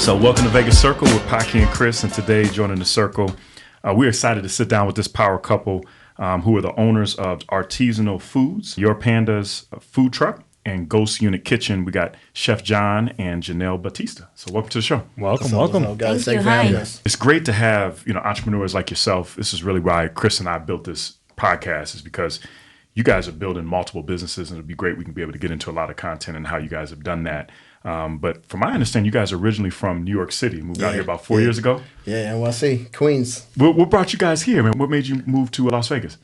So welcome to Vegas Circle with Paki and Chris, and today joining the circle, we're excited to sit down with this power couple who are the owners of Artisanal Foods, Your Panadas food truck, and Ghost Unit Kitchen. We got Chef Jon and Jinelle Batista. So welcome to the show. Welcome. Guys, thank you for having us. It's great to have entrepreneurs like yourself. This is really why Chris and I built this podcast, is because you guys are building multiple businesses, and it'd be great. We can be able to get into a lot of content and how you guys have done that. But from my understanding, you guys are originally from New York City, moved out here about 4 years ago. Yeah, NYC, Queens. What brought you guys here, man? What made you move to Las Vegas?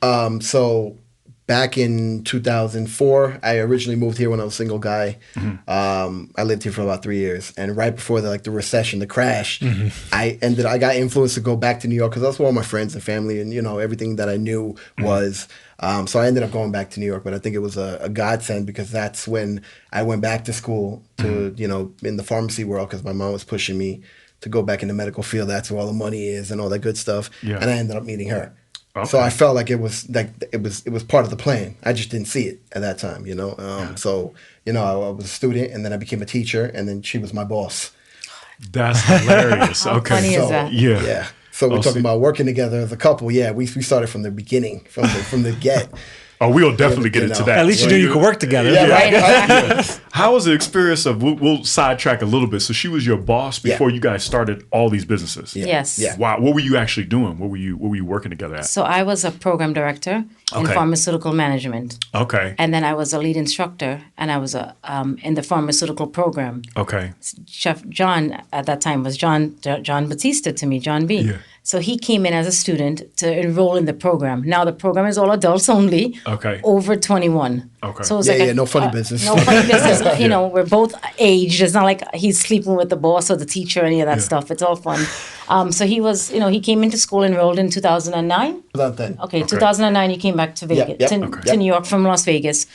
So back in 2004, I originally moved here when I was a single guy. Mm-hmm. I lived here for about 3 years, and right before the recession, the crash, mm-hmm. I got influenced to go back to New York because that's where all my friends and family and everything that I knew mm-hmm. was. So I ended up going back to New York, but I think it was a godsend because that's when I went back to school to, in the pharmacy world, because my mom was pushing me to go back in the medical field. That's where all the money is and all that good stuff. Yeah. And I ended up meeting her. Okay. So I felt like it was part of the plan. I just didn't see it at that time, So, I was a student, and then I became a teacher, and then she was my boss. That's hilarious. How funny is that? Yeah. So we're talking about working together as a couple. Yeah, we started from the beginning, from the get. Oh, we'll definitely get into that. At least you knew you could work together. Yeah, right. Yeah. How was the experience of, we'll sidetrack a little bit. So she was your boss before you guys started all these businesses? Yeah. Yes. Yeah. Wow. What were you actually doing? What were you working together at? So I was a program director in pharmaceutical management. Okay. And then I was a lead instructor, and I was in the pharmaceutical program. Okay. Chef Jon at that time was Jon Batista to me, John B. Yeah. So he came in as a student to enroll in the program. Now the program is all adults only. Okay. Over 21. Okay. So it's no funny business. No funny business. We're both aged. It's not like he's sleeping with the boss or the teacher or any of that stuff. It's all fun. So he was, he came into school, enrolled in 2009. About then. Okay, 2009 he came back to Vegas, to New York from Las Vegas.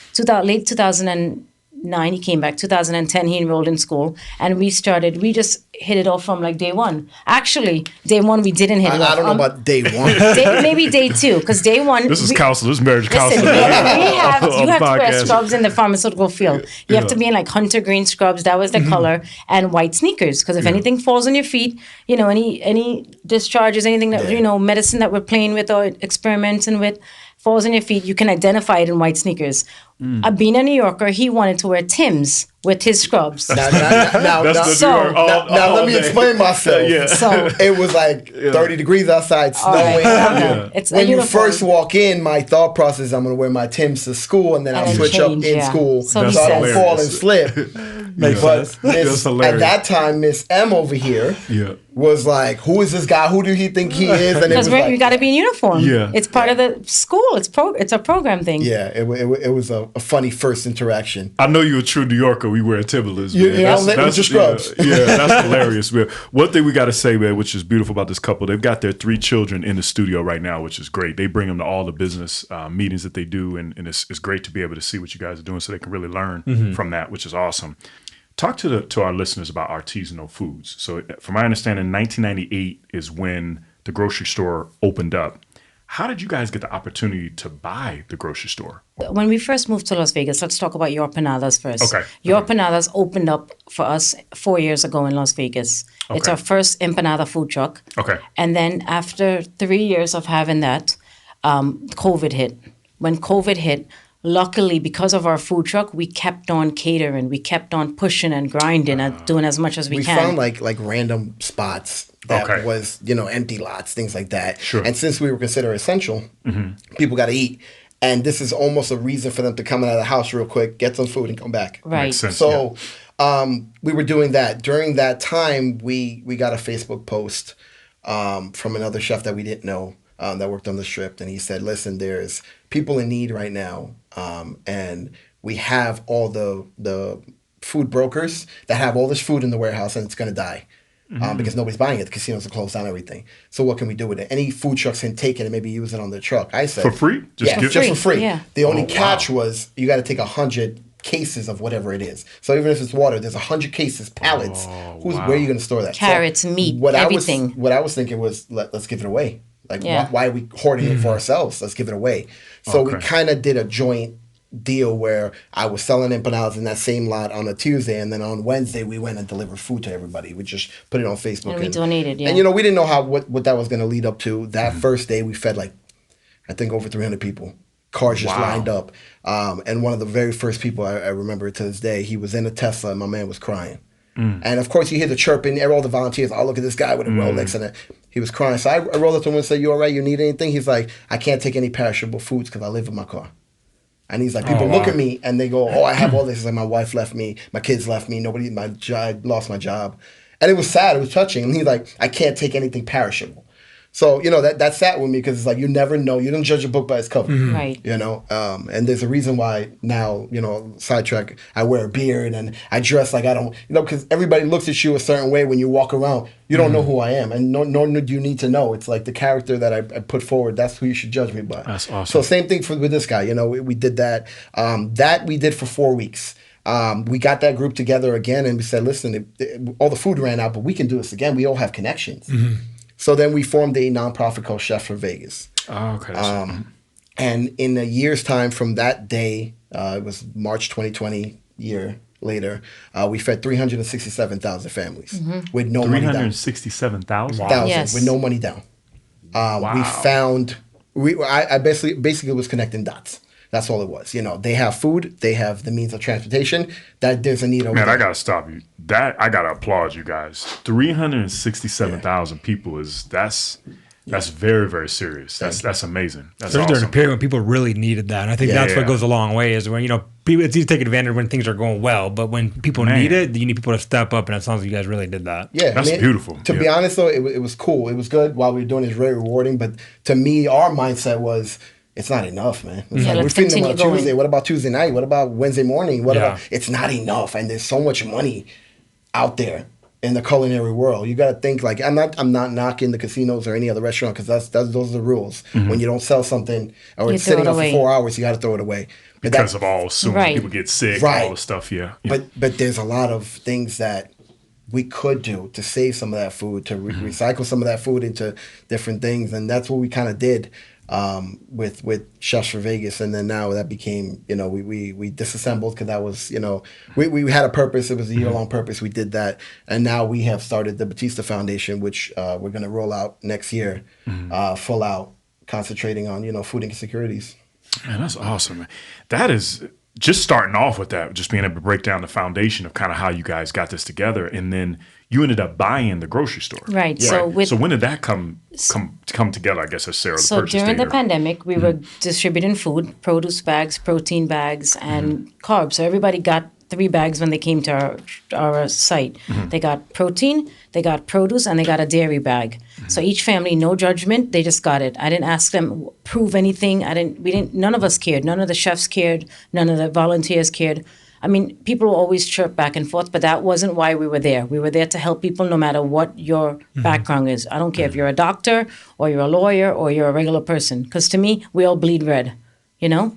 Late 2009 he came back. 2010 he enrolled in school, and we just hit it off from day one. Actually, day one we didn't hit it off. I don't know about day one. Maybe day two, because day one. This is counselor. This is marriage counselor. You have to wear scrubs in the pharmaceutical field. You have to be in hunter green scrubs. That was the color, and white sneakers. Because if anything falls on your feet, any discharges, anything that medicine that we're playing with or experimenting with falls on your feet, you can identify it in white sneakers. Being a New Yorker, he wanted to wear Timbs with his scrubs. Now let me explain myself. So it was 30 degrees outside, snowing. When you first walk in, my thought process is I'm going to wear my Timbs to school, and then I'll switch up in school so I don't fall and slip. But at that time, Miss M over here was like, who is this guy? Who do he think he is? And because you got to be in uniform. Yeah. It's part of the school. It's a program thing. Yeah, it was a funny first interaction. I know you're a true New Yorker. We wear Timberlands. That's your scrubs. That's hilarious, man. One thing we got to say, man, which is beautiful about this couple, they've got their 3 children in the studio right now, which is great. They bring them to all the business meetings that they do, and it's great to be able to see what you guys are doing so they can really learn from that, which is awesome. Talk to our listeners about Artisanal Foods. So from my understanding, 1998 is when the grocery store opened up. How did you guys get the opportunity to buy the grocery store? When we first moved to Las Vegas, let's talk about Your Panadas first. Okay. Your Panadas opened up for us 4 years ago in Las Vegas. Okay. It's our first Empanada food truck. Okay. And then after 3 years of having that, COVID hit. When COVID hit, luckily, because of our food truck, we kept on catering. We kept on pushing and grinding and doing as much as we can. We found like random spots that was, empty lots, things like that. Sure. And since we were considered essential, people got to eat. And this is almost a reason for them to come out of the house real quick, get some food, and come back. Right. Makes sense, so we were doing that. During that time, we got a Facebook post from another chef that we didn't know that worked on the strip. And he said, listen, there's people in need right now. And we have all the food brokers that have all this food in the warehouse, and it's going to die. Because nobody's buying it. The casinos are closed down, everything. So what can we do with it? Any food trucks can take it and maybe use it on their truck. I said, for free? Just for free. Yeah. The only catch was you got to take 100 cases of whatever it is. So even if it's water, there's 100 cases, pallets. Where are you going to store that? Carrots, meat, everything. What I was thinking was, let's give it away. Why are we hoarding it for ourselves? Let's give it away. So we kind of did a joint deal where I was selling empanadas in that same lot on a Tuesday, and then on Wednesday we went and delivered food to everybody. We just put it on Facebook. And we donated, yeah. And, we didn't know what that was going to lead up to. That first day we fed I think over 300 people. Cars just lined up. And one of the very first people I remember to this day, he was in a Tesla and my man was crying. And of course you hear the chirping, all the volunteers, oh, look at this guy with a Rolex, and he was crying. So I rolled up to him and said, you all right, you need anything? He's like, I can't take any perishable foods because I live in my car. And he's like, people look at me and they go, oh, I have all this. He's like, my wife left me, my kids left me, I lost my job. And it was sad, it was touching. And he's like, I can't take anything perishable. So, that sat with me because it's like, you never know. You don't judge a book by its cover. Right. And there's a reason why now, sidetrack, I wear a beard and I dress like I don't, because everybody looks at you a certain way when you walk around. You don't know who I am, and nor do you need to know. It's like the character that I put forward, that's who you should judge me by. That's awesome. So same thing with this guy. We did that. That we did for 4 weeks. We got that group together again and we said, listen, all the food ran out, but we can do this again. We all have connections. So then we formed a nonprofit called Chef for Vegas. Oh, okay. And in a year's time from that day, it was March 2020, year later, we fed 367,000 families with no money down. 367,000? Yes. With no money down. Wow. We found, I basically was connecting dots. That's all it was. They have food, they have the means of transportation. That there's a need over there. Man, I gotta stop you. I gotta applaud you guys. 367,000 people that's very, very serious. That's amazing. That's There's awesome. a period when people really needed that. And I think that's what goes a long way is when, people, it's easy to take advantage when things are going well, but when people need it, you need people to step up, and it sounds like you guys really did that. Yeah. That's beautiful. To be honest, though, it was cool. It was good while we were doing it. It's very rewarding. But to me, our mindset was, it's not enough, man. It's like, we're feeding them on Tuesday. What about Tuesday night? What about Wednesday morning? What about? It's not enough, and there's so much money out there in the culinary world. You got to think I'm not knocking the casinos or any other restaurant because those are the rules. When you don't sell something or it's sitting out for 4 hours, you got to throw it away. But because of all soon people get sick, all the stuff. Yeah. But there's a lot of things that we could do to save some of that food, to recycle some of that food into different things, and that's what we kind of did. With Chefs for Vegas, and then now that became, we disassembled because that was, we had a purpose. It was a year-long purpose. We did that, and now we have started the Batista Foundation, which we're going to roll out next year, full out, concentrating on, food insecurities. Man, that's awesome, man. That is just starting off with that, just being able to break down the foundation of kind of how you guys got this together, and then you ended up buying the grocery store. Right. Yeah. So when did that come together, I guess, as Sarah So during the pandemic, we were distributing food, produce bags, protein bags, and carbs. So everybody got 3 bags when they came to our site. They got protein, they got produce, and they got a dairy bag. So each family, no judgment, they just got it. I didn't ask them prove anything. None of us cared. None of the chefs cared. None of the volunteers cared. I mean, people will always chirp back and forth, but that wasn't why we were there. We were there to help people no matter what your background is. I don't care if you're a doctor or you're a lawyer or you're a regular person, because to me, we all bleed red, Y'all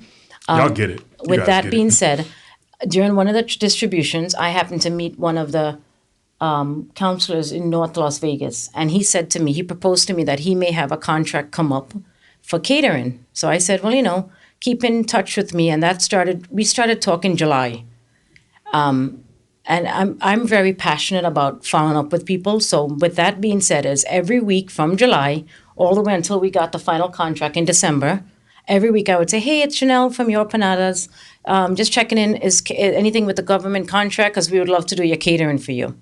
get it. With that being said, during one of the distributions, I happened to meet one of the counselors in North Las Vegas, and he proposed to me that he may have a contract come up for catering. So I said, well, keep in touch with me, and we started talking July. And I'm very passionate about following up with people. So with that being said, is every week from July all the way until we got the final contract in December, every week I would say, hey, it's Jinelle from Your Panadas. Just checking in, is anything with the government contract? Because we would love to do your catering for you.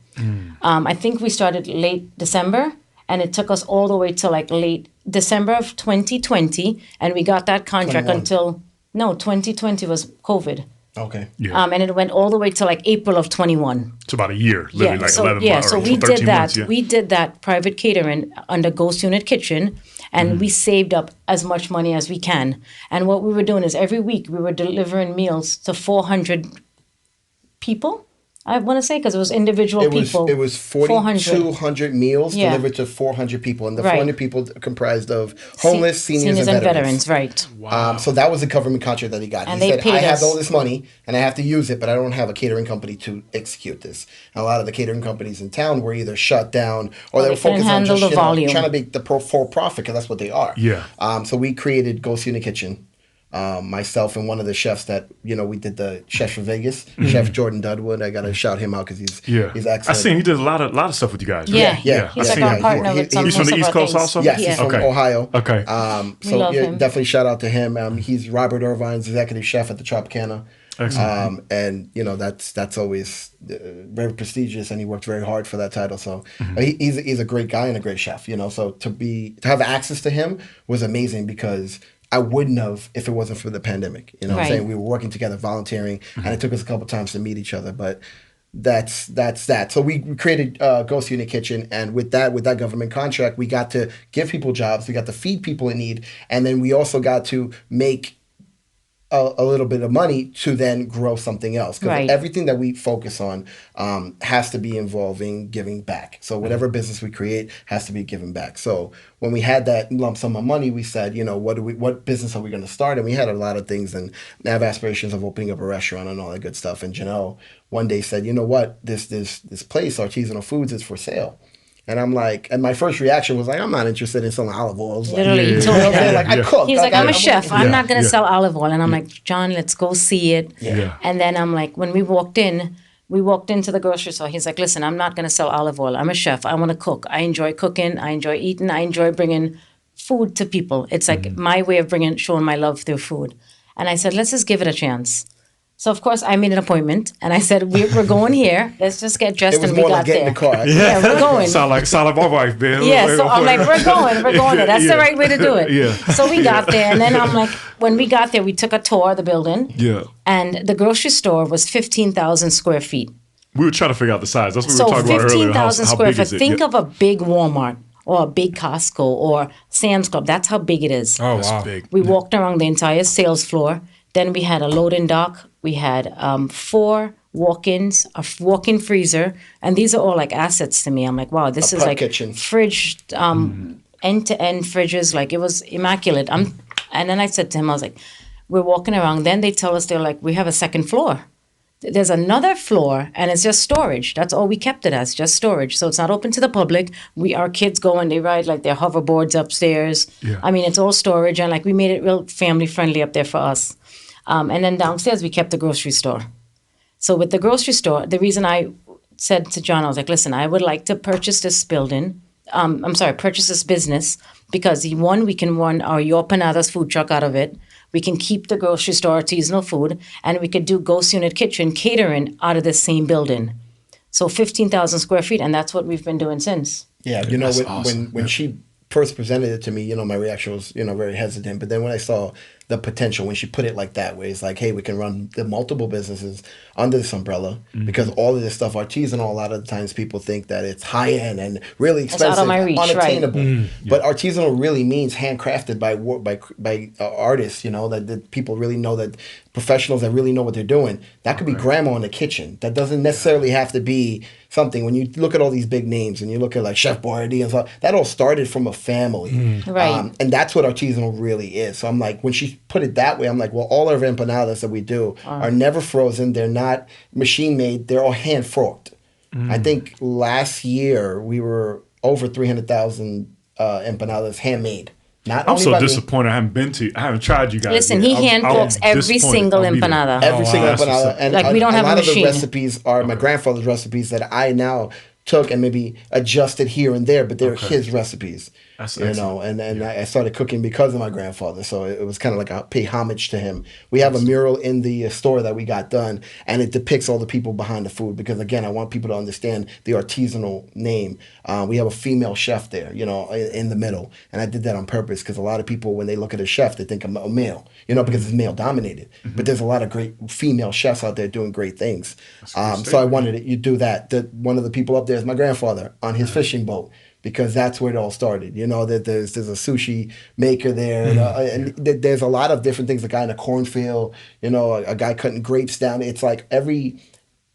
I think we started late December, and it took us all the way to late December of 2020, and we got that contract 2020 was COVID. Okay. Yeah. And it went all the way to April of 21. It's about a year, literally 11 months. So we did that. We did that private catering under Ghost Unit Kitchen, and we saved up as much money as we can. And what we were doing is every week we were delivering meals to 400 people. I want to say, because it was individual people. It was 4,200 meals delivered to 400 people. And the 400 people comprised of homeless, seniors and veterans. Right. Wow. So that was the government contract that he got. And he they said, I have us. all this money, and I have to use it, but I don't have a catering company to execute this. And a lot of the catering companies in town were either shut down or they were focused on just trying to make the for-profit, because that's what they are. Yeah. So we created Ghost Unit Kitchen. myself and one of the chefs that, we did the Chef for Vegas, Chef Jordan Dudwood. I got to shout him out because he's excellent. I seen he did a lot of stuff with you guys. Right? Yeah. He's like our partner with some He's from the East Coast also? Yes, he's from Ohio. Okay. So definitely shout out to him. He's Robert Irvine's executive chef at the Tropicana. Excellent. And that's always very prestigious, and he worked very hard for that title. So he's a great guy and a great chef. So to have access to him was amazing because I wouldn't have if it wasn't for the pandemic. What I'm saying? We were working together, volunteering, and it took us a couple times to meet each other, but. That's that. So we created Ghost Unit Kitchen, and with that government contract, we got to give people jobs. We got to feed people in need, and then we also got to make a little bit of money to then grow something else. Because everything that we focus on has to be involving giving back. So whatever business we create has to be given back. So when we had that lump sum of money, we said, what business are we going to start? And we had a lot of things and have aspirations of opening up a restaurant and all that good stuff. And Jinelle one day said, you know what, this place, Artisanal Foods, is for sale. And I'm like, and my first reaction was like, I'm not interested in selling olive oil. Literally, he told me that. I cook. He's like, I'm a chef. I'm not going to sell olive oil. And I'm like, John, let's go see it. And then I'm like, when we walked into the grocery store. He's like, listen, I'm not going to sell olive oil. I'm a chef. I want to cook. I enjoy cooking. I enjoy eating. I enjoy bringing food to people. It's like my way of showing my love through food. And I said, let's just give it a chance. So, of course, I made an appointment, and I said, we're going here. Let's just get dressed, and we got there. It was more like getting in the car. Yeah, we're going. Sound like my wife, man. Yeah, so I'm like, we're going there. That's the right way to do it. So we got there, and then I'm like, when we got there, we took a tour of the building. And the grocery store was 15,000 square feet. We were trying to figure out the size. That's what we were talking about earlier. So 15,000 square feet. Think of a big Walmart or a big Costco or Sam's Club. That's how big it is. Oh, wow. That's big. We walked around the entire sales floor. Then we had a loading dock. We had 4 walk-ins, a walk-in freezer, and these are all like assets to me. I'm like, wow, this is like kitchen. Fridge, end-to-end fridges. Like it was immaculate. And then I said to him, I was like, we're walking around. Then they tell us they're like, we have a second floor. There's another floor, and it's just storage. That's all we kept it as, just storage. So it's not open to the public. Our kids go and they ride like their hoverboards upstairs. I mean, it's all storage, and like we made it real family-friendly up there for us. And then downstairs, we kept the grocery store. So with the grocery store, the reason I said to John, I was like, listen, I would like to purchase this purchase this business because one, we can run our Your Panadas food truck out of it. We can keep the grocery store artisanal food, and we could do Ghost Unit Kitchen catering out of the same building. So 15,000 square feet, and that's what we've been doing since. Yeah, when she first presented it to me, my reaction was, very hesitant. But then when I saw the potential, when she put it like that, where it's like, hey, we can run the multiple businesses under this umbrella because all of this stuff artisanal, a lot of the times people think that it's high end and really expensive, out of my reach, unattainable. Right. But artisanal really means handcrafted by artists, that people really know, that professionals that really know what they're doing. That could be grandma in the kitchen. That doesn't necessarily have to be something. When you look at all these big names and you look at like Chef Boyardee and stuff, that all started from a family. Right. And that's what artisanal really is. So I'm like, when she put it that way, I'm like, well, all our empanadas that we do are never frozen. They're not machine made. They're all hand forked. I think last year we were over 300,000 empanadas handmade. I'm so disappointed. I haven't tried you guys. Listen, he hand forks every single empanada. Every single empanada. And like we don't have a machine. A lot of the recipes are my grandfather's recipes that I now took and maybe adjusted here and there, but they're his recipes. That's and I started cooking because of my grandfather, so it was kind of like I pay homage to him. We have a mural in the store that we got done, and it depicts all the people behind the food because, again, I want people to understand the artisanal name. We have a female chef there, in the middle, and I did that on purpose because a lot of people, when they look at a chef, they think I'm a male, because it's male dominated. But there's a lot of great female chefs out there doing great things. So I wanted you do that. One of the people up there is my grandfather on his fishing boat, because that's where it all started. That there's a sushi maker there, and there's a lot of different things. A guy in a cornfield, a guy cutting grapes down. It's like every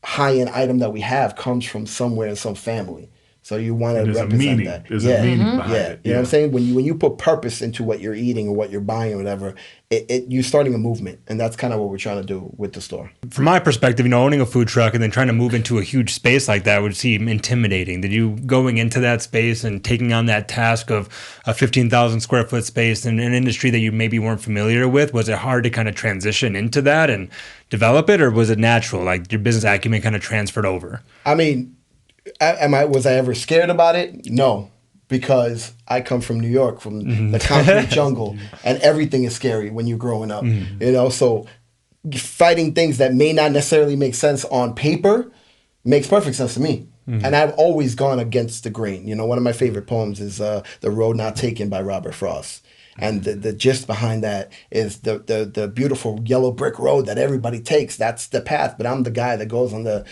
high-end item that we have comes from somewhere in some family. So you want to represent meaning. that. There's a meaning behind it. You know what I'm saying? When you put purpose into what you're eating or what you're buying or whatever, you're starting a movement. And that's kind of what we're trying to do with the store. From my perspective, owning a food truck and then trying to move into a huge space like that would seem intimidating. Did you going into that space and taking on that task of a 15,000 square foot space in an industry that you maybe weren't familiar with, was it hard to kind of transition into that and develop it, or was it natural? Like your business acumen kind of transferred over? I mean, was I ever scared about it? No, because I come from New York, from the concrete jungle, and everything is scary when you're growing up. So fighting things that may not necessarily make sense on paper makes perfect sense to me. And I've always gone against the grain. One of my favorite poems is The Road Not Taken by Robert Frost. And the gist behind that is the beautiful yellow brick road that everybody takes. That's the path. But I'm the guy that goes on the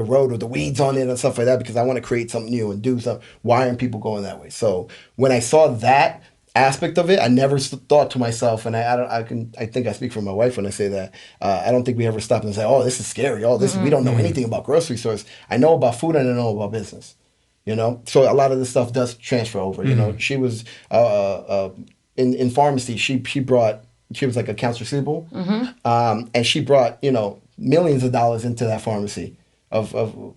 road with the weeds on it and stuff like that, because I want to create something new and do something. Why aren't people going that way? So when I saw that aspect of it, I never thought to myself, and I think I speak for my wife when I say that, I don't think we ever stopped and say, oh, this is scary. Oh, we don't know anything about grocery stores. I know about food and I know about business. So a lot of this stuff does transfer over. She was in pharmacy, she was like accounts receivable, and she brought millions of dollars into that pharmacy of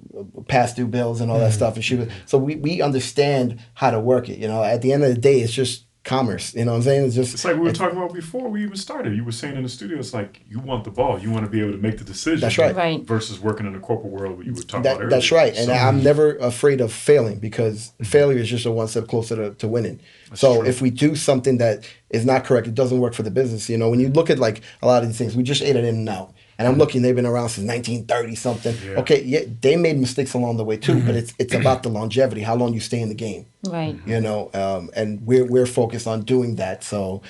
past due bills and all that stuff. And so we understand how to work it. At the end of the day, it's just commerce. You know what I'm saying? It's like we were talking about before we even started. You were saying in the studio, it's like you want the ball. You want to be able to make the decision. That's right. Versus working in the corporate world where you were talking about earlier. That's right. And I'm never afraid of failing, because failure is just a one step closer to winning. That's true. If we do something that is not correct, it doesn't work for the business. When you look at like a lot of these things, we just ate it In-N-Out. And I'm looking, they've been around since 1930 something. Yeah. Okay, yeah, they made mistakes along the way too, but it's about the longevity, how long you stay in the game. Right. And we're focused on doing that. So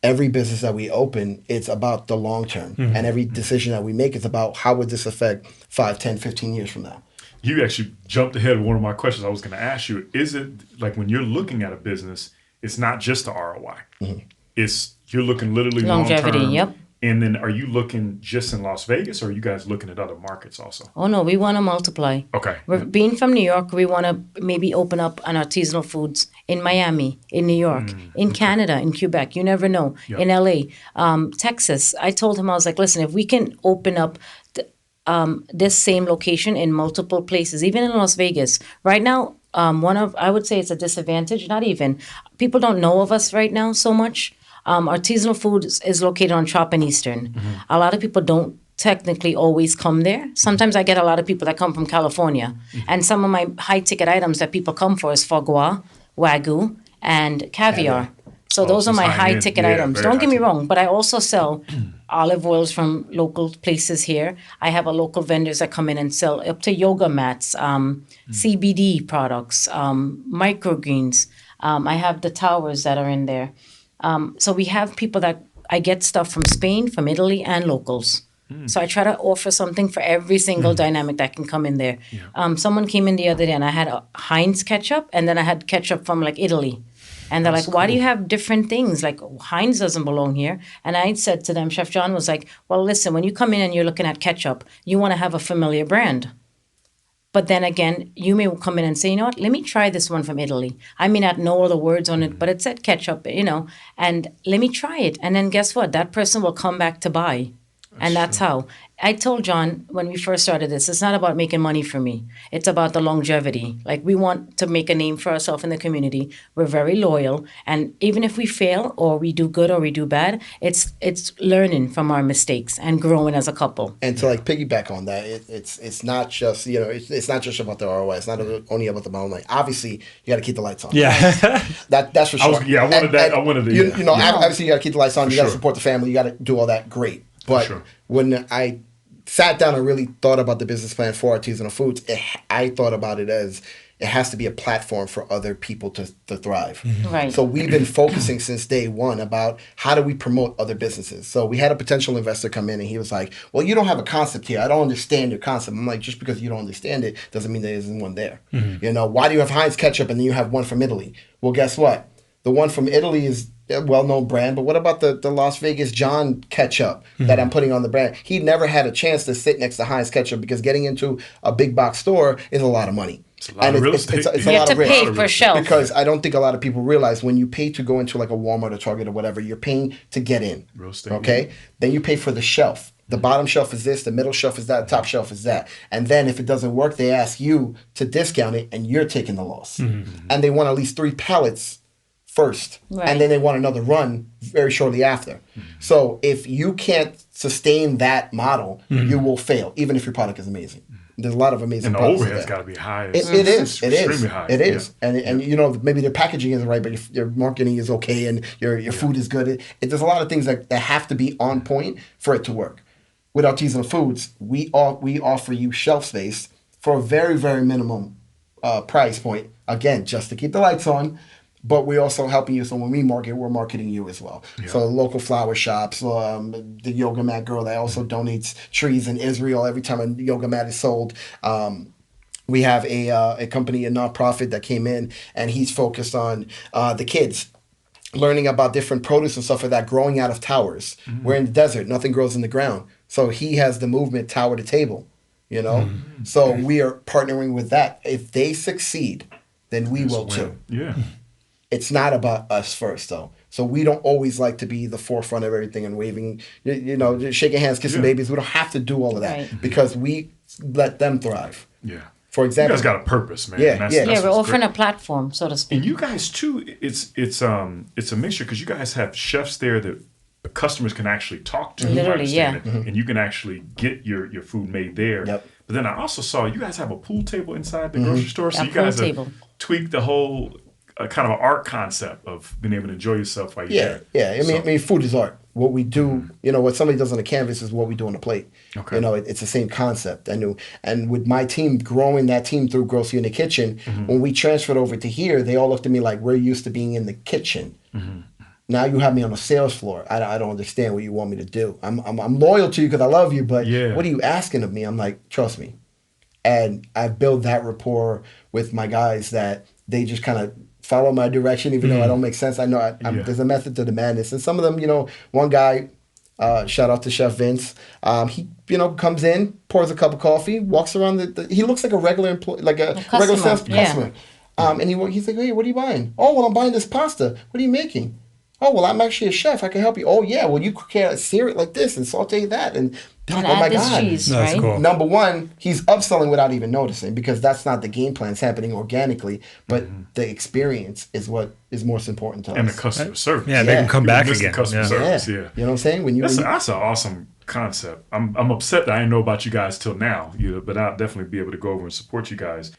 every business that we open, it's about the long term. And every decision that we make is about how would this affect 5, 10, 15 years from now. You actually jumped ahead of one of my questions I was going to ask you. Is it like when you're looking at a business, it's not just the ROI. It's you're looking literally longevity, long term. Yep. And then are you looking just in Las Vegas, or are you guys looking at other markets also? Oh, no, we want to multiply. Okay. Being from New York, we want to maybe open up an Artisanal Foods in Miami, in New York, in Canada, in Quebec. You never know. Yep. In LA, Texas. I told him, I was like, listen, if we can open up this same location in multiple places, even in Las Vegas. Right now, I would say it's a disadvantage, not even. People don't know of us right now so much. Artisanal Foods is located on Trop and Eastern. A lot of people don't technically always come there. Sometimes I get a lot of people that come from California. And some of my high-ticket items that people come for is foie, Wagyu, and caviar. So those are my high-ticket items. Don't get me wrong, but I also sell olive oils from local places here. I have a local vendors that come in and sell up to yoga mats, CBD products, microgreens. I have the towers that are in there. So we have people that I get stuff from Spain, from Italy, and locals. So I try to offer something for every single dynamic that can come in there. Yeah. Someone came in the other day and I had a Heinz ketchup, and then I had ketchup from like Italy. And they're why do you have different things? Like Heinz doesn't belong here. And I said to them, Chef Jon was like, well, listen, when you come in and you're looking at ketchup, you want to have a familiar brand. But then again, you may come in and say, you know what, let me try this one from Italy. I may not know all the words on it, but it said ketchup, and let me try it. And then guess what? That person will come back to buy. And that's how. I told Jon when we first started this, it's not about making money for me. It's about the longevity. Like, we want to make a name for ourselves in the community. We're very loyal. And even if we fail or we do good or we do bad, it's learning from our mistakes and growing as a couple. And to piggyback on that, it's not just, it's not just about the ROI. It's not only about the bottom line. Obviously, you got to keep the lights on. Yeah. That's for sure. Obviously, you got to keep the lights on. You got to support the family. You got to do all that. Great. But when I sat down and really thought about the business plan for Artisanal Foods, I thought about it as it has to be a platform for other people to thrive. Right. So we've been focusing since day one about how do we promote other businesses. So we had a potential investor come in and he was like, well, you don't have a concept here. I don't understand your concept. I'm like, just because you don't understand it doesn't mean there isn't one there. Why do you have Heinz ketchup and then you have one from Italy? Well, guess what? The one from Italy is a well-known brand, but what about the Las Vegas Jon ketchup that I'm putting on the brand? He never had a chance to sit next to Heinz ketchup because getting into a big box store is a lot of money. It's a lot of real estate. It's you a have lot to of pay risk. for shelf. Because I don't think a lot of people realize when you pay to go into like a Walmart or Target or whatever, you're paying to get in. Real estate. Okay? Then you pay for the shelf. The bottom shelf is this, the middle shelf is that, the top shelf is that. And then if it doesn't work, they ask you to discount it and you're taking the loss. And they want at least 3 pallets first. Right. And then they want another run very shortly after. So if you can't sustain that model, you will fail, even if your product is amazing. There's a lot of amazing products. And the overhead's got to be high. It is. Extremely high. It is. And you know, maybe their packaging isn't right, but your marketing is okay and your food is good. There's a lot of things that have to be on point for it to work. With Artisanal Foods, we offer you shelf space for a very, very minimum price point. Again, just to keep the lights on. But we're also helping you. So when we market, we're marketing you as well. Yeah. So local flower shops, the yoga mat girl that also donates trees in Israel every time a yoga mat is sold. We have a company, a nonprofit that came in, and he's focused on the kids, learning about different produce and stuff like that, growing out of towers. We're in the desert. Nothing grows in the ground. So he has the movement tower to table, you know. So we are partnering with that. If they succeed, then we will too. Yeah. It's not about us first, though. So we don't always like to be the forefront of everything and waving, you know, shaking hands, kissing babies. We don't have to do all of that because we let them thrive. Yeah. For example, you guys got a purpose, man. Yeah, we're offering a platform, so to speak. And you guys too. It's a mixture because you guys have chefs there that the customers can actually talk to. Literally, yeah. And you can actually get your food made there. Yep. But then I also saw you guys have a pool table inside the grocery store, so A you guys pool have table. tweaked the whole kind of an art concept of being able to enjoy yourself while you're there. Yeah. I mean, food is art. What we do, you know, what somebody does on a canvas is what we do on a plate. Okay. You know, it's the same concept. And with my team, growing that team through Grocery in the Kitchen, when we transferred over to here, they all looked at me like, we're used to being in the kitchen. Now you have me on the sales floor. I don't understand what you want me to do. I'm loyal to you because I love you, but what are you asking of me? I'm like, trust me. And I built that rapport with my guys that they just kind of follow my direction, even though I don't make sense. I know there's a method to the madness. And some of them, you know, one guy, shout out to Chef Vince, he, you know, comes in, pours a cup of coffee, walks around. He looks like a regular employee, like a regular sales customer. And he's like, hey, what are you buying? Oh, well, I'm buying this pasta. What are you making? Oh, well, I'm actually a chef. I can help you. Oh, yeah, well, you can sear it like this and saute that. And they're like, oh, my God. Cheese, that's right? cool. Number one, he's upselling without even noticing because that's not the game plan. It's happening organically. But the experience is what is most important to us. And the customer service. Yeah, they can come back miss the again. customer service, yeah. You know what I'm saying? That's an awesome concept. I'm upset that I didn't know about you guys till now, but I'll definitely be able to go over and support you guys.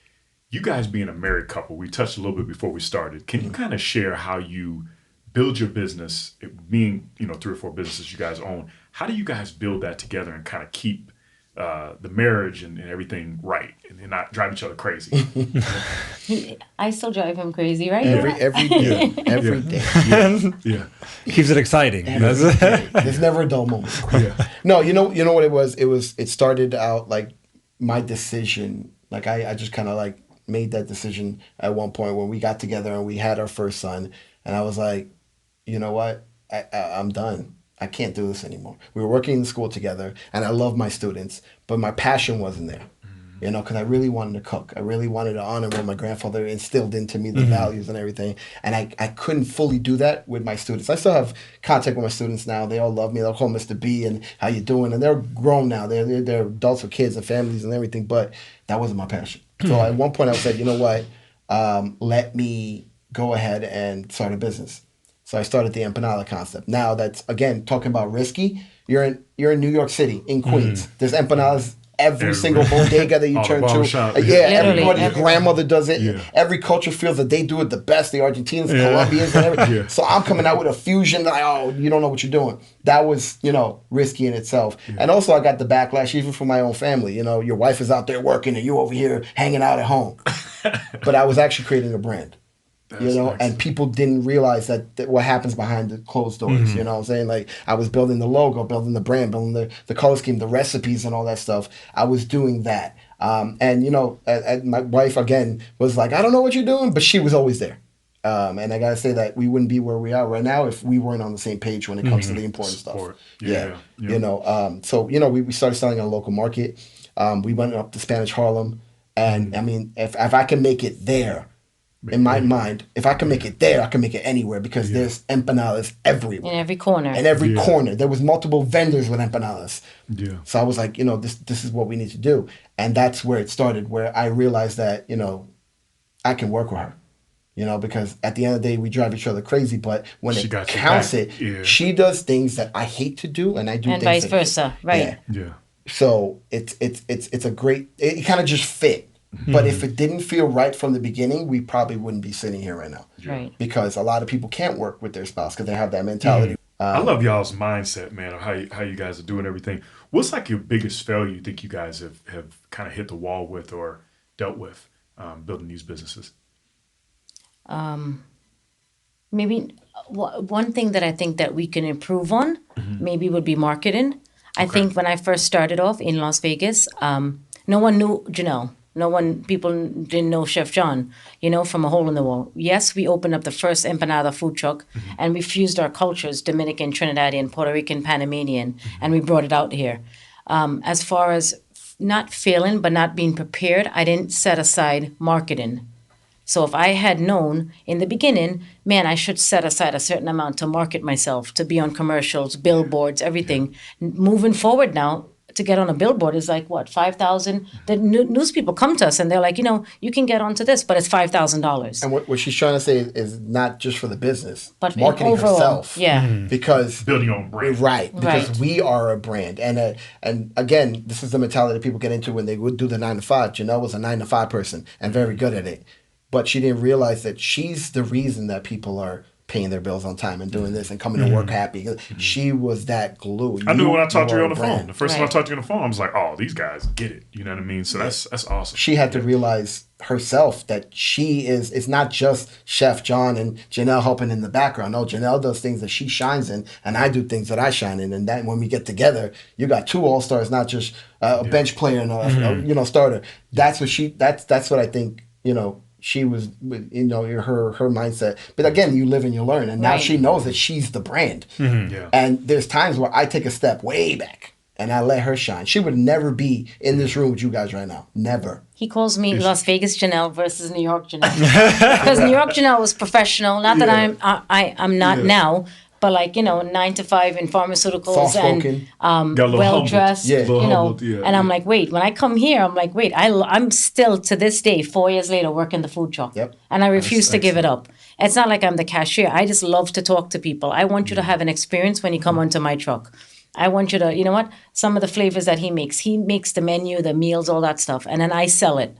You guys being a married couple, we touched a little bit before we started. Can you kind of share how you build your business, being, you know, 3 or 4 businesses you guys own? How do you guys build that together and kind of keep the marriage and everything right and not drive each other crazy? I still drive him crazy, right? Every day. Every day. Yeah. Keeps it exciting. There's never a dull moment. No, you know what it was? It started out like my decision. Like I just kind of like made that decision at one point when we got together and we had our first son. And I was like, you know what? I'm done. I can't do this anymore. We were working in school together, and I love my students, but my passion wasn't there, you know, because I really wanted to cook. I really wanted to honor what my grandfather instilled into me, the values and everything. And I couldn't fully do that with my students. I still have contact with my students now. They all love me. They'll call Mr. B and how you doing? And they're grown now. They're adults with kids and families and everything, but that wasn't my passion. So at one point I said, you know what? Let me go ahead and start a business. So I started the Empanada concept. Now that's, again, talking about risky. You're in New York City, in Queens. There's empanadas every single bodega that you turn to. Everybody's grandmother does it. Yeah. Every culture feels that they do it the best. The Argentinians, Colombians, and everything. So I'm coming out with a fusion. Like, oh, you don't know what you're doing. That was, you know, risky in itself. And also I got the backlash even from my own family. You know, your wife is out there working and you over here hanging out at home. But I was actually creating a brand. You know, and people didn't realize that what happens behind the closed doors. You know what I'm saying? Like, I was building the logo, building the brand, building the color scheme, the recipes and all that stuff. I was doing that. And, you know, my wife, again, was like, I don't know what you're doing, but she was always there. And I got to say that we wouldn't be where we are right now if we weren't on the same page when it comes to the important stuff. You know, so, you know, we started selling in a local market. We went up to Spanish Harlem. And I mean, if I can make it there, in my mind, if I can make it there, I can make it anywhere because there's empanadas everywhere. In every corner. In every corner. There was multiple vendors with empanadas. Yeah. So I was like, this is what we need to do. And that's where it started, where I realized that, I can work with her. Because at the end of the day, we drive each other crazy. But when it counts she does things that I hate to do, and I do and things vice versa, right? Yeah. So it's a great. It kind of just fit. But if it didn't feel right from the beginning, we probably wouldn't be sitting here right now. Right. Because a lot of people can't work with their spouse because they have that mentality. I love y'all's mindset, man, of how you guys are doing everything. What's like your biggest failure you think you guys have kind of hit the wall with or dealt with building these businesses? Maybe one thing that I think that we can improve on maybe would be marketing. I think when I first started off in Las Vegas, no one knew Jinelle. People didn't know Chef Jon, from a hole in the wall. Yes, we opened up the first empanada food truck and we fused our cultures, Dominican, Trinidadian, Puerto Rican, Panamanian, and we brought it out here. As far as not failing, but not being prepared, I didn't set aside marketing. So if I had known in the beginning, man, I should set aside a certain amount to market myself, to be on commercials, billboards, everything. Moving forward now, to get on a billboard is like, what, $5,000? The news people come to us and they're like, you can get onto this, but it's $5,000. And what she's trying to say is not just for the business, but marketing overall, herself. Yeah. Because building your own brand. Right. Because we are a brand. And again, this is the mentality that people get into when they would do the 9 to 5. Janelle was a 9 to 5 person and very good at it. But she didn't realize that she's the reason that people are paying their bills on time and doing this and coming to work happy. She was that glue. I knew when I talked to you on the phone. The first time I talked to you on the phone, I was like, oh, these guys get it. You know what I mean? So that's awesome. She had to realize herself that it's not just Chef Jon and Jinelle helping in the background. No, Jinelle does things that she shines in and I do things that I shine in. And that when we get together, you got 2 all-stars, not just a bench player and a starter. That's what I think, she was, her mindset. But again, you live and you learn. And now she knows that she's the brand. And there's times where I take a step way back and I let her shine. She would never be in this room with you guys right now. Never. He calls me Las Vegas Jinelle versus New York Jinelle. Because New York Jinelle was professional. Not that I'm not now. But 9 to 5 in pharmaceuticals and well dressed, and I'm like, wait. When I come here, I'm like, wait. I'm still to this day, 4 years later, working the food truck, and I refuse to give it up. It's not like I'm the cashier. I just love to talk to people. I want you to have an experience when you come onto my truck. I want you to, some of the flavors that he makes the menu, the meals, all that stuff, and then I sell it.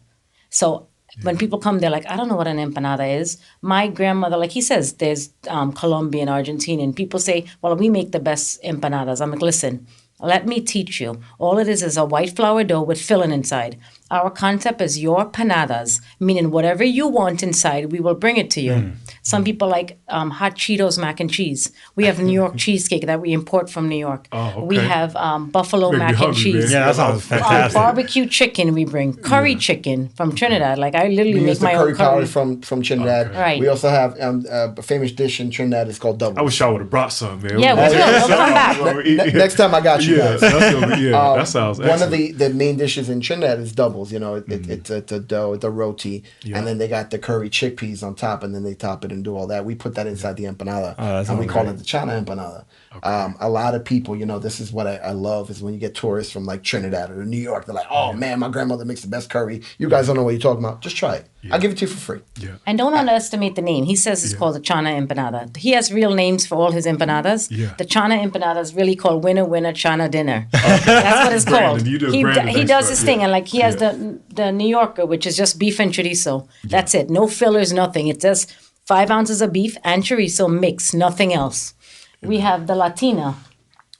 So. When people come, they're like, I don't know what an empanada is. My grandmother, like he says, there's Colombian, Argentinian. People say, well, we make the best empanadas. I'm like, listen, let me teach you. All it is a white flour dough with filling inside. Our concept is Your Panadas, meaning whatever you want inside, we will bring it to you. Some people like hot Cheetos mac and cheese. We have New York cheesecake that we import from New York. Oh, okay. We have buffalo mac and cheese. Man. Yeah, that sounds fantastic. Barbecue chicken we bring. Curry chicken from Trinidad. Like I literally make my own curry. Powder from Trinidad. Okay. Right. We also have a famous dish in Trinidad. It's called doubles. I wish I would have brought some, man. Yeah, we'll come back. Next time I got you guys. That sounds excellent. One of the main dishes in Trinidad is doubles. It's a dough, it's a roti, and then they got the curry chickpeas on top, and then they top it and do all that. We put that inside the empanada, and we call it the China Empanada. Okay. A lot of people, this is what I love, is when you get tourists from like Trinidad or New York, they're like, oh man, my grandmother makes the best curry. You guys don't know what you're talking about. Just try it. I'll give it to you for free. Yeah. And don't underestimate the name. He says it's called the China Empanada. He has real names for all his empanadas. Yeah. The China Empanada is really called Winner Winner China Dinner. That's what it's called. He does his thing, and like he has the New Yorker, which is just beef and chorizo. That's it. No fillers, nothing. It's just 5 ounces of beef and chorizo mixed, nothing else. We have the Latina,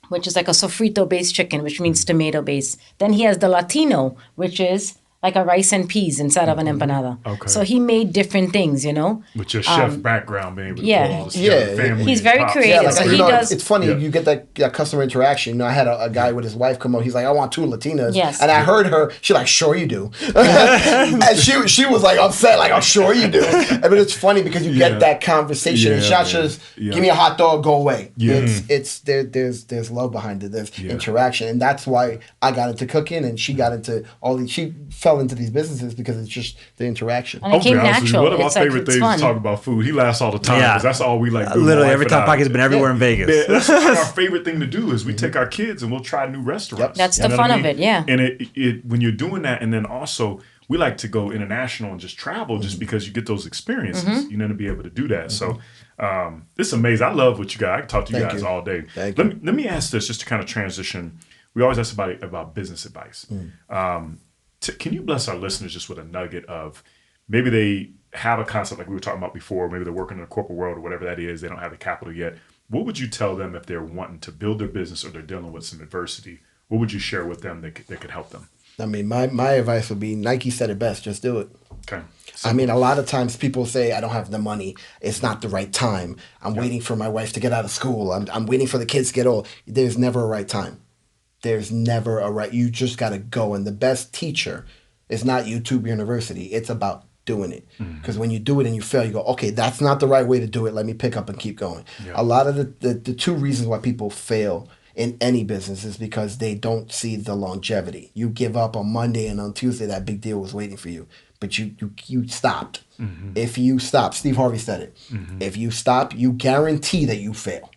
which is like a sofrito-based chicken, which means tomato-based. Then he has the Latino, which is like a rice and peas inside of an empanada. Okay. So he made different things, With your chef background, being able to pull all this family. He's very creative. Yeah, so he does. It's funny, you get that customer interaction. I had a guy with his wife come over. He's like, I want 2 Latinas. Yes. And I heard her, she's like, sure you do. And she was like upset, like, I'm sure you do. But it's funny because you get that conversation. It's not just, give me a hot dog, go away. Yeah. There's love behind it. There's interaction. And that's why I got into cooking and she got into all these, she fell fell into these businesses because it's just the interaction. And it came natural. One of my favorite things is talking about food. He laughs all the time because that's all we like. Literally every time Paki's been everywhere in Vegas. That's our favorite thing to do is we take our kids and we'll try new restaurants. That's the fun of it, yeah. And it when you're doing that, and then also we like to go international and just travel just because you get those experiences, to be able to do that. So this is amazing. I love what you got. I can talk to you guys all day. Let me ask this just to kind of transition. We always ask about business advice. Can you bless our listeners just with a nugget of maybe they have a concept like we were talking about before, maybe they're working in the corporate world or whatever that is, they don't have the capital yet. What would you tell them if they're wanting to build their business or they're dealing with some adversity? What would you share with them that could help them? I mean, my advice would be Nike said it best, just do it. Okay. I mean, a lot of times people say, I don't have the money. It's not the right time. I'm waiting for my wife to get out of school. I'm waiting for the kids to get old. There's never a right time. There's never a right. You just got to go. And the best teacher is not YouTube University. It's about doing it. Because when you do it and you fail, you go, okay, that's not the right way to do it. Let me pick up and keep going. Yeah. A lot of the two reasons why people fail in any business is because they don't see the longevity. You give up on Monday and on Tuesday, that big deal was waiting for you. But you stopped. If you stop, Steve Harvey said it. If you stop, you guarantee that you fail.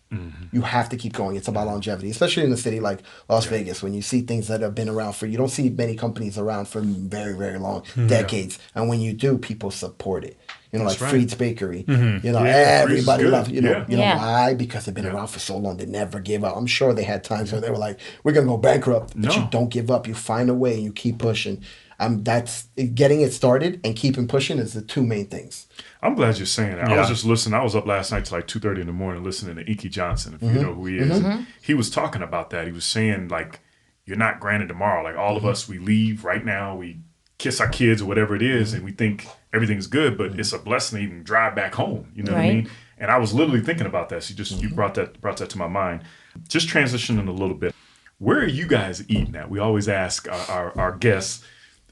You have to keep going. It's about longevity, especially in a city like Las Vegas, when you see things that have been around for, you don't see many companies around for very, very long, decades. And when you do, people support it. Like Freed's Bakery. Everybody loves it. You know why? Because they've been around for so long. They never give up. I'm sure they had times where they were like, we're going to go bankrupt. But you don't give up. You find a way and you keep pushing. That's getting it started and keeping pushing is the two main things. I'm glad you're saying that. I was just listening. I was up last night till like 2:30 in the morning listening to Inky Johnson, if you know who he is. He was talking about that. He was saying, like, you're not granted tomorrow. Like, all of us, we leave right now. We kiss our kids or whatever it is, and we think everything's good, but it's a blessing to even drive back home. You know what I mean? And I was literally thinking about that. So you brought that to my mind. Just transitioning a little bit. Where are you guys eating at? We always ask our guests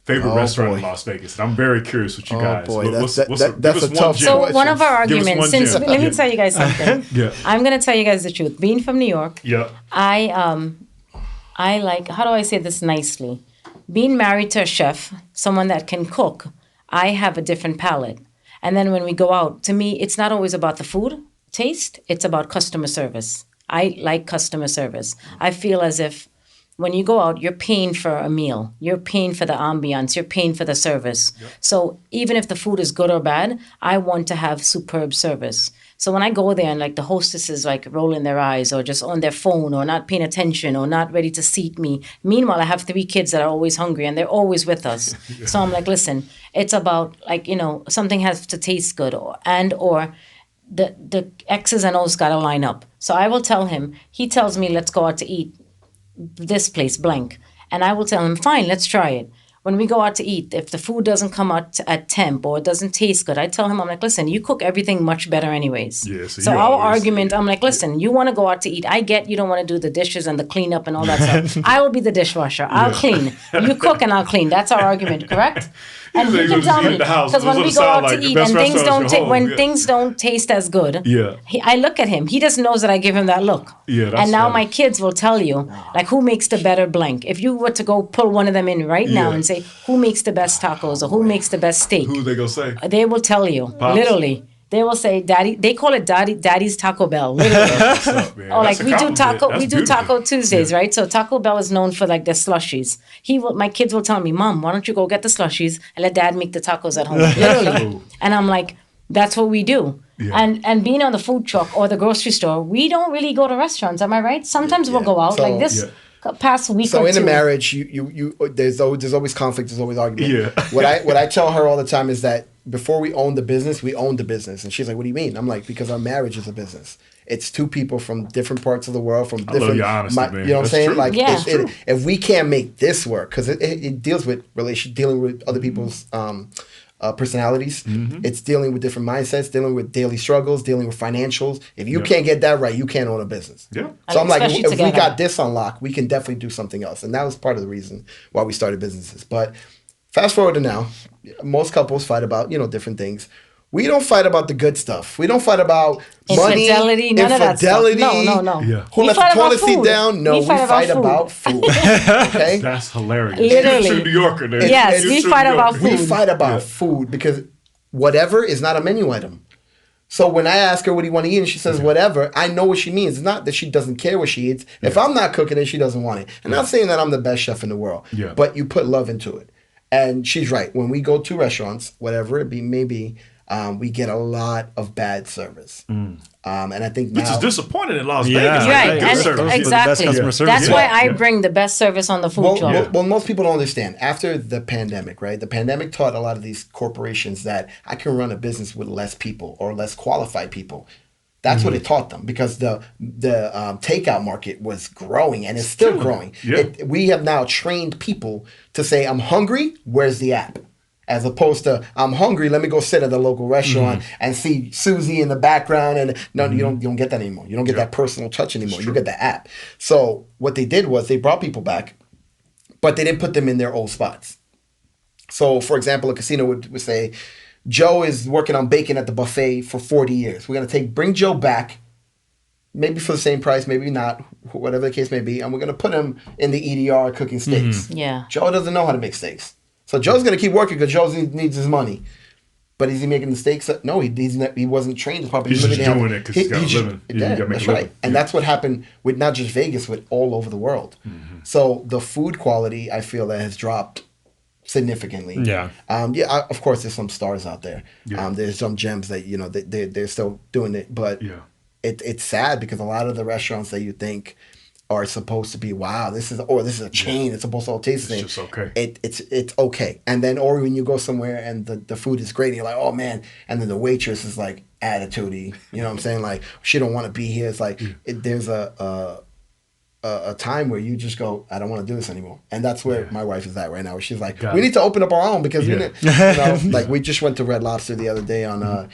favorite restaurant in Las Vegas. And I'm very curious what you guys. That's a tough. So one of our arguments, let me tell you guys something. I'm going to tell you guys the truth. Being from New York, I like, how do I say this nicely? Being married to a chef, someone that can cook, I have a different palate. And then when we go out, to me, it's not always about the food taste. It's about customer service. I like customer service. I feel as if when you go out, you're paying for a meal. You're paying for the ambiance. You're paying for the service. So even if the food is good or bad, I want to have superb service. So when I go there and like the hostess is like rolling their eyes or just on their phone or not paying attention or not ready to seat me. Meanwhile, I have 3 kids that are always hungry and they're always with us. So I'm like, listen, it's about like, something has to taste good or the X's and O's got to line up. So I will tell him, he tells me, let's go out to eat this place blank. And I will tell him, fine, let's try it. When we go out to eat, if the food doesn't come out at temp or it doesn't taste good, I tell him, I'm like, listen, you cook everything much better anyways. So our argument, I'm like, listen, you want to go out to eat. I get you don't want to do the dishes and the cleanup and all that stuff. I will be the dishwasher. I'll clean. You cook and I'll clean. That's our argument, correct? And he can tell me, because when we go out to eat and things don't taste as good, I look at him. He just knows that I give him that look. And now my kids will tell you, like, who makes the better blank? If you were to go pull one of them in right now and say, who makes the best tacos or who makes the best steak? Who they gonna say? They will tell you, literally. They will say, "Daddy." They call it Daddy's Taco Bell. Literally. Or like we do Taco Tuesdays, right? So Taco Bell is known for like the slushies. My kids will tell me, "Mom, why don't you go get the slushies and let Dad make the tacos at home?" Literally. And I'm like, that's what we do. And being on the food truck or the grocery store, we don't really go to restaurants. Am I right? Sometimes we'll go out like this. Past week or two. So in a marriage, you there's always conflict, there's always argument. What I tell her all the time is that before we own the business, we own the business. And she's like, what do you mean? I'm like, because our marriage is a business. It's 2 people from different parts of the world, from different. I love your honesty, man. You know what I'm saying? True. Like, if we can't make this work, because it deals with dealing with other people's personalities. It's dealing with different mindsets, dealing with daily struggles, dealing with financials. If you can't get that right, you can't own a business. So I'm like, if we got this on lock, we can definitely do something else. And that was part of the reason why we started businesses. But fast forward to now, most couples fight about, different things. We don't fight about the good stuff. We don't fight about money, infidelity, none of that stuff. No. Yeah. Who let the toilet seat down? No, we fight about food. Okay? That's hilarious. Literally. You're a true New Yorker. Then. Yes, we fight about food. We fight about food because whatever is not a menu item. So when I ask her what do you want to eat and she says whatever, I know what she means. It's not that she doesn't care what she eats. If I'm not cooking it, she doesn't want it. I'm not saying that I'm the best chef in the world, but you put love into it. And she's right. When we go to restaurants, whatever it be, maybe we get a lot of bad service. And I think now... Which is disappointing in Las Vegas. Right. Exactly. That's why I bring the best service on the food truck. Well, most people don't understand. After the pandemic, right? The pandemic taught a lot of these corporations that I can run a business with less people or less qualified people. That's what it taught them because the takeout market was growing and it's still growing. Yeah. We have now trained people to say, I'm hungry, where's the app? As opposed to, I'm hungry, let me go sit at the local restaurant and see Susie in the background. And no, you don't get that anymore. You don't get that personal touch anymore. You get the app. So what they did was they brought people back, but they didn't put them in their old spots. So, for example, a casino would say, Joe is working on bacon at the buffet for 40 years. We're going to bring Joe back, maybe for the same price, maybe not, whatever the case may be, and we're going to put him in the EDR cooking steaks. Yeah. Joe doesn't know how to make steaks. So Joe's going to keep working because Joe needs his money. But is he making the steaks? No, he wasn't trained properly. He's just doing it because he's got a living. Yeah, that's right. And that's what happened with not just Vegas, but all over the world. So the food quality, I feel that has dropped significantly. Yeah. Of course, there's some stars out there. Yeah. There's some gems that they're still doing it, but it's sad because a lot of the restaurants that you think are supposed to be this is a chain. It's supposed to all taste the same. It's just okay. It's okay. And then or when you go somewhere and the food is great, and you're like, oh man, and then the waitress is like attitude-y. You know what I'm saying? Like she don't want to be here. It's like there's a time where you just go, I don't want to do this anymore. And that's where my wife is at right now. Where she's like, we need to open up our own because like we just went to Red Lobster the other day on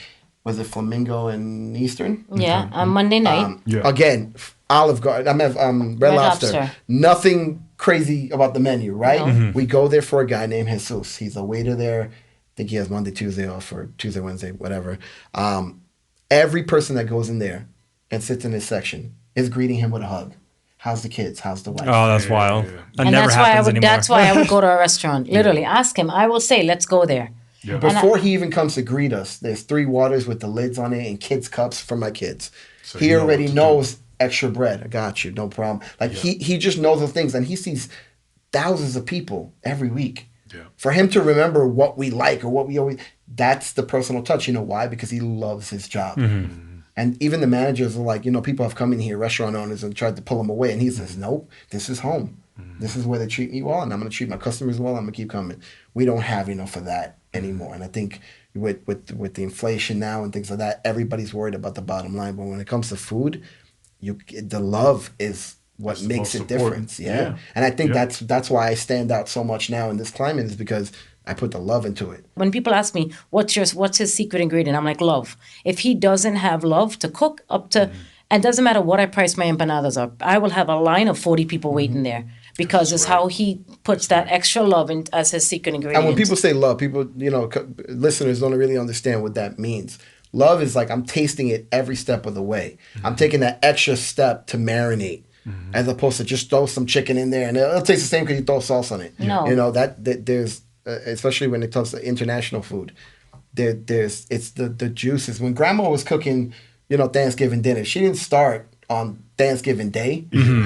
was it Flamingo and Eastern? Yeah, on Monday night. Again, Olive Garden. Red Lobster. Nothing crazy about the menu, right? No. We go there for a guy named Jesus. He's a waiter there. I think he has Monday, Tuesday off, or Tuesday, Wednesday, whatever. Every person that goes in there and sits in his section is greeting him with a hug. How's the kids? How's the wife? Oh, that's wild. That and never happens anymore. That's why I would go to a restaurant. Literally, ask him. I will say, let's go there. Yeah. Before he even comes to greet us, there's 3 waters with the lids on it and kids' cups for my kids. So he already knows extra bread. I got you, no problem. Like he just knows those things, and he sees thousands of people every week. Yeah. For him to remember what we like or what we always, that's the personal touch. You know why? Because he loves his job. And even the managers are like, people have come in here, restaurant owners, and tried to pull him away. And he says, nope, this is home. This is where they treat me well, and I'm going to treat my customers well. I'm going to keep coming. We don't have enough of that anymore. And I think with the inflation now and things like that, everybody's worried about the bottom line. But when it comes to food, the love is what makes a difference. Yeah. And I think that's why I stand out so much now in this climate is because I put the love into it. When people ask me, what's his secret ingredient? I'm like, love. If he doesn't have love to cook up to, and it doesn't matter what I price my empanadas up, I will have a line of 40 people waiting there because it's how he puts that extra love in as his secret ingredient. And when people say love, people, listeners don't really understand what that means. Love is like I'm tasting it every step of the way. I'm taking that extra step to marinate. As opposed to just throw some chicken in there and it'll taste the same because you throw sauce on it. No. That there's especially when it comes to international food, there's the juices. When Grandma was cooking, Thanksgiving dinner, she didn't start on Thanksgiving Day.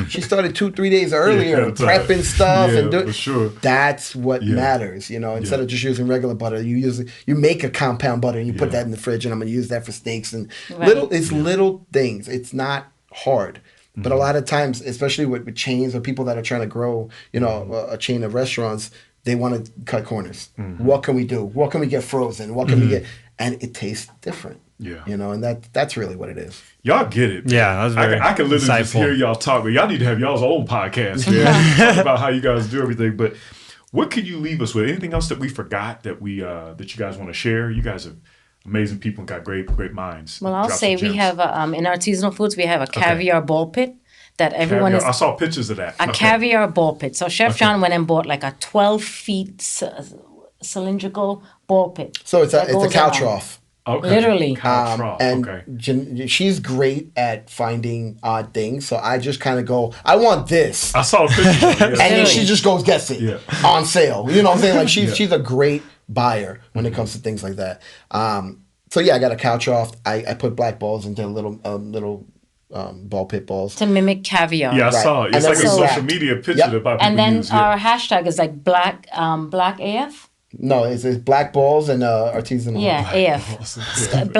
She started 2-3 days earlier, prepping stuff and doing. Sure. That's what matters. Instead of just using regular butter, you make a compound butter and you put that in the fridge, and I'm gonna use that for steaks and little things. It's not hard. But a lot of times, especially with chains or people that are trying to grow, a chain of restaurants, they want to cut corners. What can we do? What can we get frozen? What can we get? And it tastes different. Yeah. And that's really what it is. Y'all get it. Yeah, that was very I can literally just hear y'all talk, but y'all need to have y'all's own podcast, man. Talk about how you guys do everything. But what could you leave us with? Anything else that we forgot that that you guys want to share? You guys are amazing people and got great minds. Well, I'll say we have in Artisanal Foods we have a Caviar Ball Pit that everyone is. I saw pictures of that. Caviar Ball Pit. So Chef Jon went and bought like a 12 feet cylindrical ball pit. So it's a cow trough. Okay. Literally. And she's great at finding odd things. So I just kind of go, I want this. I saw a picture. And then she just goes, gets it on sale. You know what I'm saying? Like she's a great buyer when it comes to things like that. So yeah, I got a couch off. I put black balls into little ball pit balls. To mimic caviar. Yeah, I saw it. It's like a social media picture that people And then use. our hashtag is like black AF. No, it's black balls and artisanal. Yeah, AF.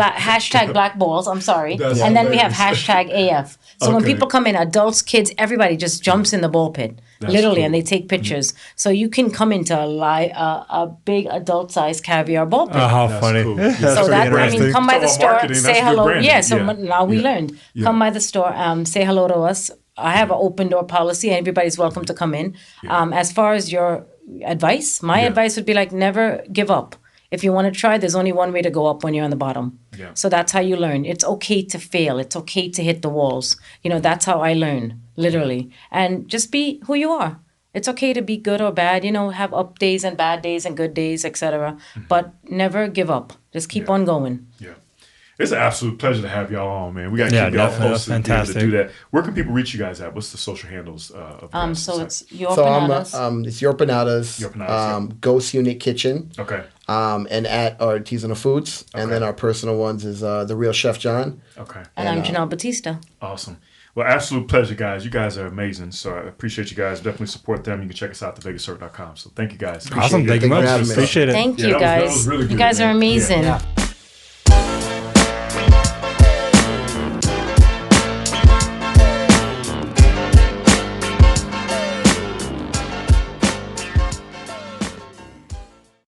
Black balls, I'm sorry. And then we have hashtag AF. So when people come in, adults, kids, everybody just jumps in the ball pit. Literally, cool. And they take pictures. So you can come into a big adult-sized caviar ball pit. Oh, how funny. Cool. So that, I mean, come by the store, say hello. Yeah, so now we learned. Yeah. Come by the store, say hello to us. I have an open door policy. Everybody's welcome to come in. As far as your advice, my advice would be like, never give up. If you want to try, there's only one way to go up when you're on the bottom. So that's how you learn. It's okay to fail. It's okay to hit the walls. You know, that's how I learn, literally. And just be who you are. It's okay to be good or bad, you know, have up days and bad days and good days, etc. But never give up. Just keep on going. Yeah. It's an absolute pleasure to have y'all on, man. We got to keep y'all posted to do that. Where can people reach you guys at? What's the social handles of so it's Your Panadas. It's Your Panadas. Ghost Unit Kitchen. Okay. And at Artisanal Foods. And then our personal ones is The Real Chef Jon. Okay. And I'm Jinelle Batista. Awesome. Well, absolute pleasure, guys. You guys are amazing. So I appreciate you guys. Definitely support them. You can check us out at thevegascircle.com. So thank you guys. Awesome. Thank you much. Appreciate it. Thank you, guys. That was really good, you guys are amazing. Yeah.